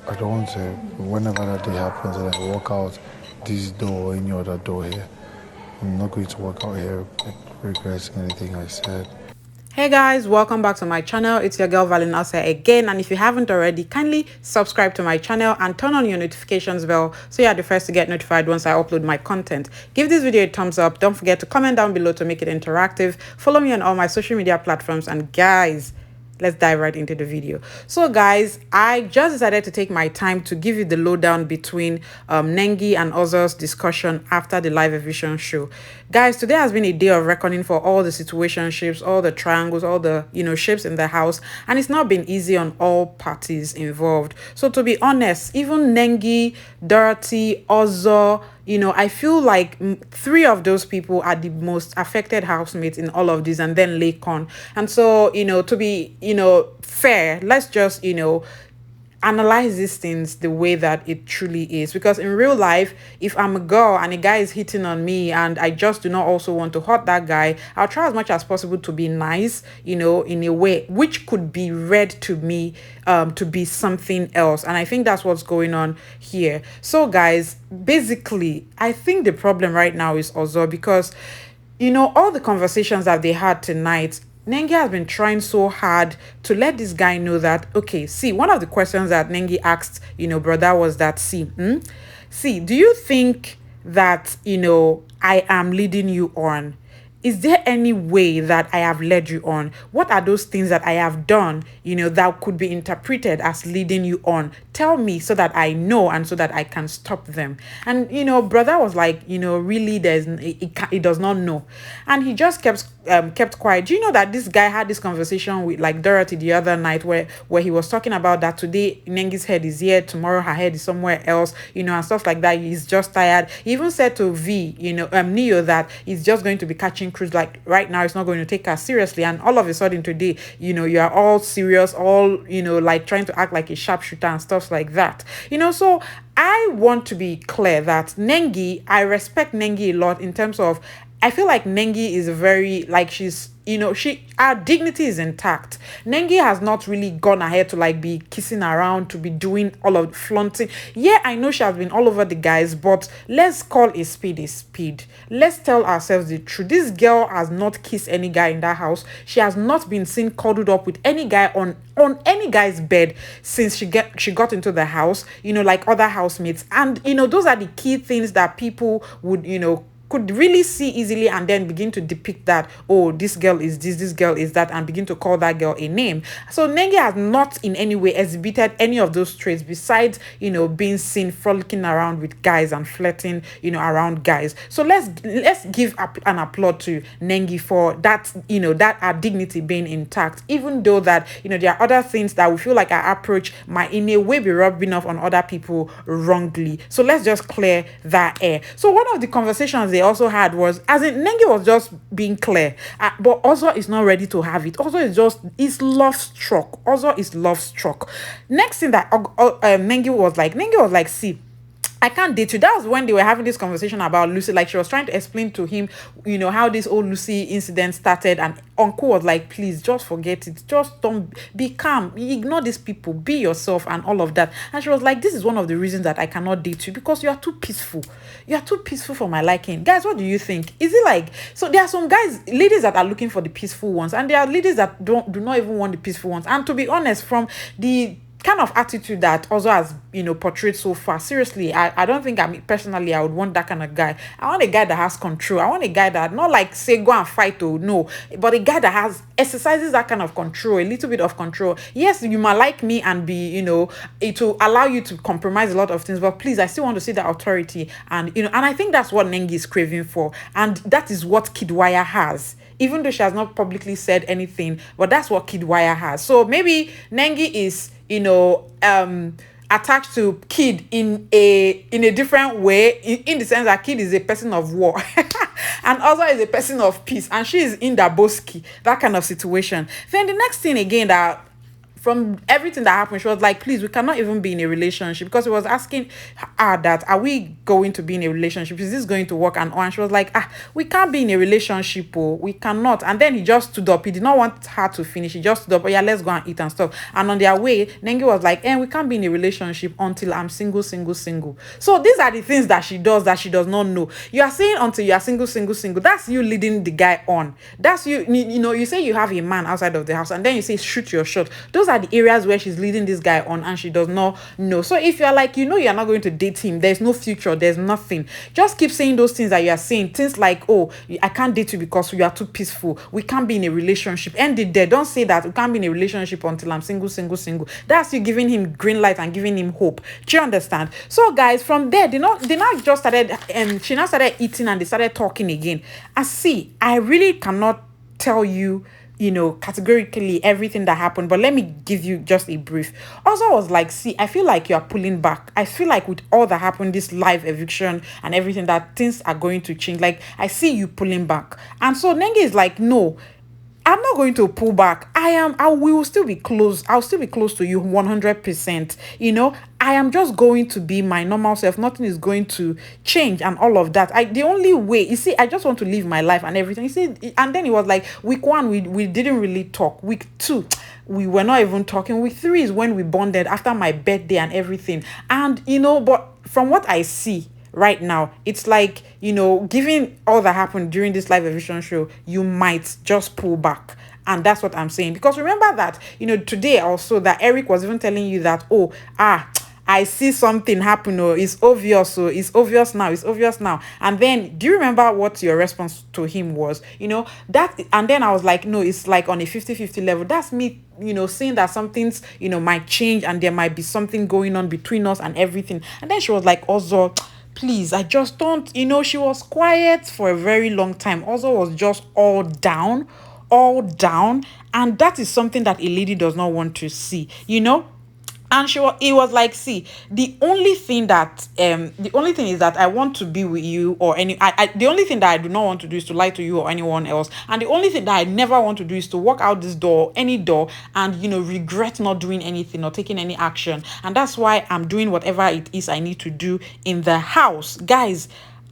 I don't want to, whenever that day happens and I walk out this door or any other door here, I'm not going to walk out here regretting anything I said. Hey guys, welcome back to my channel. It's your girl Bbnaija again, and if you haven't already, kindly subscribe to my channel and turn on your notifications bell so you're the first to get notified once I upload my content. Give this video a thumbs up. Don't forget to comment down below to make it interactive. Follow me on all my social media platforms, and guys, let's dive right into the video. So guys, I just decided to take my time to give you the lowdown between Nengi and Ozzo's discussion after the live eviction show. Guys, today has been a day of reckoning for all the situationships, all the triangles, all the shapes in the house, and it's not been easy on all parties involved. So to be honest, even Nengi, Dorothy, Ozzo, I feel like three of those people are the most affected housemates in all of this, and then Lakon. And so, to be, fair, let's just, analyze these things the way that it truly is, because in real life, if I'm a girl and a guy is hitting on me and I just do not also want to hurt that guy, I'll try as much as possible to be nice, in a way which could be read to me to be something else. And I think that's what's going on here. So guys, basically I think the problem right now is Ozzo, because all the conversations that they had tonight, Nengi has been trying so hard to let this guy know that, okay, see, one of the questions that Nengi asked, brother, was that, see, do you think that, I am leading you on? Is there any way that I have led you on? What are those things that I have done, that could be interpreted as leading you on? Tell me so that I know and so that I can stop them. And, brother was like, really, he does not know. And he just kept quiet. Do you know that this guy had this conversation with like Dorothy the other night where he was talking about that today Nengi's head is here, tomorrow her head is somewhere else, and stuff like that. He's just tired. He even said to Neo that he's just going to be catching cruise, like right now it's not going to take her seriously, and all of a sudden today you are all serious, all like trying to act like a sharpshooter and stuff like that. So I want to be clear that Nengi, I respect Nengi a lot in terms of, I feel like Nengi is very, like, she's, our dignity is intact. Nengi has not really gone ahead to like be kissing around, to be doing all of flaunting. Yeah, I know she has been all over the guys, but let's call a speed a speed. Let's tell ourselves the truth. This girl has not kissed any guy in that house. She has not been seen cuddled up with any guy on any guy's bed since she got into the house, like other housemates. And those are the key things that people would could really see easily, and then begin to depict that, oh, this girl is this girl is that, and begin to call that girl a name. So Nengi has not in any way exhibited any of those traits besides being seen frolicking around with guys and flirting around guys. So let's give an applaud to Nengi for that, that our dignity being intact, even though that there are other things that we feel like our approach might in a way be rubbing off on other people wrongly. So let's just clear that air. So one of the conversations they also had was, as in, Nengi was just being clear, but Ozzo is not ready to have it. Ozzo is love struck. Ozzo is love struck. Next thing that Nengi was like, see, I can't date you. That was when they were having this conversation about Lucy. Like, she was trying to explain to him, how this old Lucy incident started. And Uncle was like, please, just forget it. Just don't, be calm. Ignore these people. Be yourself and all of that. And she was like, this is one of the reasons that I cannot date you, because you are too peaceful. You are too peaceful for my liking. Guys, what do you think? Is it like, so there are some ladies that are looking for the peaceful ones, and there are ladies that do not even want the peaceful ones. And to be honest, from the kind of attitude that also has portrayed so far, seriously, I don't think, personally I would want that kind of guy. I want a guy that has control. I want a guy that, not like say go and fight, or no, but a guy that exercises that kind of control, a little bit of control. Yes, you might like me and be it will allow you to compromise a lot of things, but please, I still want to see the authority. And and I think that's what Nengi is craving for, and that is what Kidwire has, even though she has not publicly said anything, but that's what Kidwire has. So maybe Nengi is attached to Kid in a different way, in the sense that Kid is a person of war and also is a person of peace, and she is in the Boski, that kind of situation. Then the next thing again that from everything that happened, she was like, please, we cannot even be in a relationship, because he was asking her that, are we going to be in a relationship? Is this going to work? And she was like, we can't be in a relationship, oh, we cannot. And then he just stood up. He did not want her to finish. He just stood up, oh yeah, let's go and eat and stuff. And on their way, Nengi was like, we can't be in a relationship until I'm single, single, single. So these are the things that she does that she does not know. You are saying until you are single, single, single. That's you leading the guy on. That's you say you have a man outside of the house, and then you say shoot your shot. Those are the areas where she's leading this guy on, and she does not know. So if you're like, you're not going to date him, there's no future, there's nothing. Just keep saying those things that you are saying. Things like, oh, I can't date you because you are too peaceful. We can't be in a relationship. End it there. Don't say that we can't be in a relationship until I'm single, single, single. That's you giving him green light and giving him hope. Do you understand? So guys, from there, they now just started, and she now started eating, and they started talking again. And see, I really cannot tell you, categorically everything that happened, but let me give you just a brief. Also, I was like, see, I feel like you're pulling back. I feel like with all that happened, this live eviction and everything, that things are going to change. Like, I see you pulling back. And so Nengi is like, no, I'm not going to pull back. We will still be close. I'll still be close to you 100%. I am just going to be my normal self. Nothing is going to change and all of that. The only way, I just want to live my life and everything. And then it was like week 1, we didn't really talk. Week 2, we were not even talking. Week 3 is when we bonded after my birthday and everything. And, but from what I see right now, it's like, given all that happened during this live eviction show, you might just pull back. And that's what I'm saying. Because remember that, today also, that Eric was even telling you that, I see something happen, or it's obvious, so it's obvious now. And then, do you remember what your response to him was? That, and then I was like, no, it's like on a 50-50 level. That's me, saying that some things, might change, and there might be something going on between us and everything. And then she was like, also, please, I just don't, she was quiet for a very long time. Also was just all down. And that is something that a lady does not want to see, And it was like, see, the only thing is that I want to be with you, or the only thing that I do not want to do is to lie to you or anyone else. And the only thing that I never want to do is to walk out this door, any door, and, regret not doing anything or taking any action. And that's why I'm doing whatever it is I need to do in the house. Guys,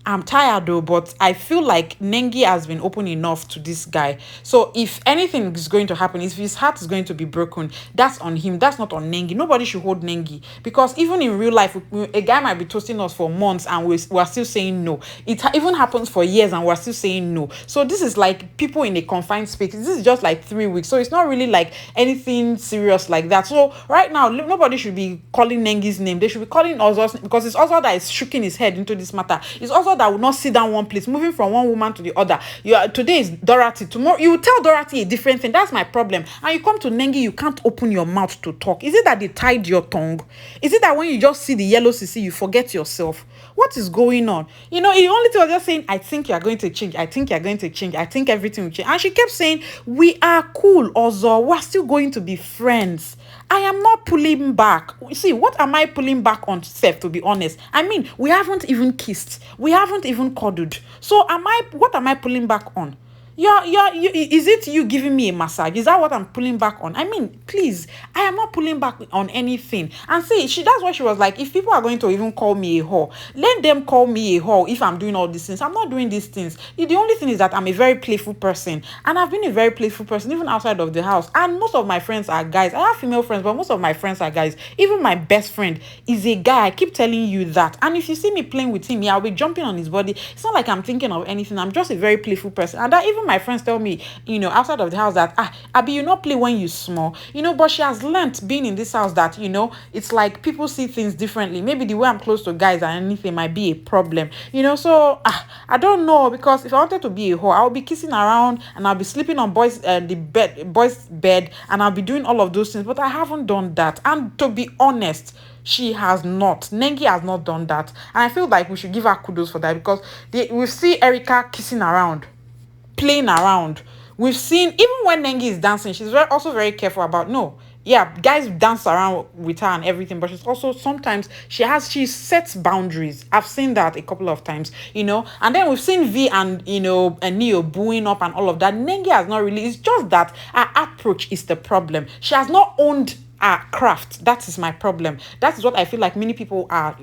I'm tired though, but I feel like Nengi has been open enough to this guy. So if anything is going to happen, if his heart is going to be broken, that's on him. That's not on Nengi. Nobody should hold Nengi, because even in real life, a guy might be toasting us for months and we're still saying no. It even happens for years and we're still saying no. So this is like people in a confined space. This is just like 3 weeks. So it's not really like anything serious like that. So right now, nobody should be calling Nengi's name. They should be calling Ozo's, because it's Ozo that is shaking his head into this matter. It's also that will not sit down one place, moving from one woman to the other. Today is Dorothy, tomorrow you will tell Dorothy a different thing. That's my problem. And you come to Nengi, you can't open your mouth to talk. Is it that they tied your tongue? Is it that when you just see the yellow CC, you forget yourself? What is going on? The only thing was just saying, I think you are going to change. I think you are going to change. I think everything will change. And she kept saying, we are cool, Ozo. We're still going to be friends. I am not pulling back. See, what am I pulling back on, Seth, to be honest? I mean, we haven't even kissed. We haven't even cuddled. So what am I pulling back on? Is it you giving me a massage? Is that what I'm pulling back on? I mean, please, I am not pulling back on anything. And see, that's why she was like, if people are going to even call me a whore, let them call me a whore if I'm doing all these things. I'm not doing these things. The only thing is that I'm a very playful person. And I've been a very playful person, even outside of the house. And most of my friends are guys. I have female friends, but most of my friends are guys. Even my best friend is a guy. I keep telling you that. And if you see me playing with him, I'll be jumping on his body. It's not like I'm thinking of anything. I'm just a very playful person. And that even my friends tell me, outside of the house that, Abi, you not play when you small, but she has learnt being in this house that, it's like people see things differently. Maybe the way I'm close to guys and anything might be a problem, so I don't know, because if I wanted to be a whore, I'll be kissing around and I'll be sleeping on boys' bed, and I'll be doing all of those things, but I haven't done that. And to be honest, she has not. Nengi has not done that. And I feel like we should give her kudos for that, because we see Erica kissing around, playing around. We've seen, even when Nengi is dancing, she's also very careful about, no, yeah, guys dance around with her and everything, but she's also sometimes she sets boundaries. I've seen that a couple of times, and then we've seen V and and Neo booing up and all of that. Nengi has not really, it's just that her approach is the problem. She has not owned craft. That is my problem. That is what I feel like many people are,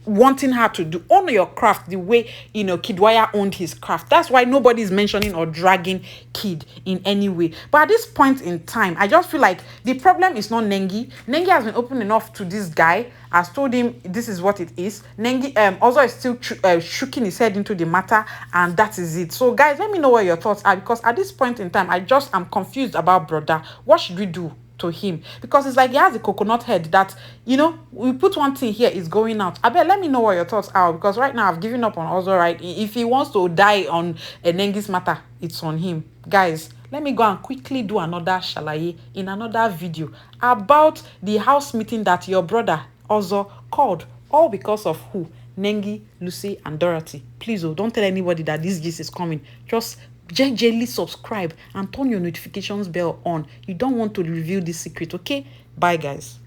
wanting her to do. Own your craft the way, Kid Wire owned his craft. That's why nobody is mentioning or dragging Kid in any way. But at this point in time, I just feel like the problem is not Nengi. Nengi has been open enough to this guy, has told him this is what it is. Nengi also is still shooking his head into the matter, and that is it. So guys, let me know what your thoughts are, because at this point in time, I'm confused about brother. What should we do to him? Because it's like he has a coconut head that, we put one thing here, is going out. I bet, let me know what your thoughts are, because right now I've given up on Ozo, right? If he wants to die on a Nengi's matter, it's on him. Guys, let me go and quickly do another shalaye in another video about the house meeting that your brother Ozo called, all because of who? Nengi, Lucy, and Dorothy. Please, don't tell anybody that this gist is coming. Just jejely subscribe and turn your notifications bell on. You don't want to reveal this secret, okay? Bye, guys.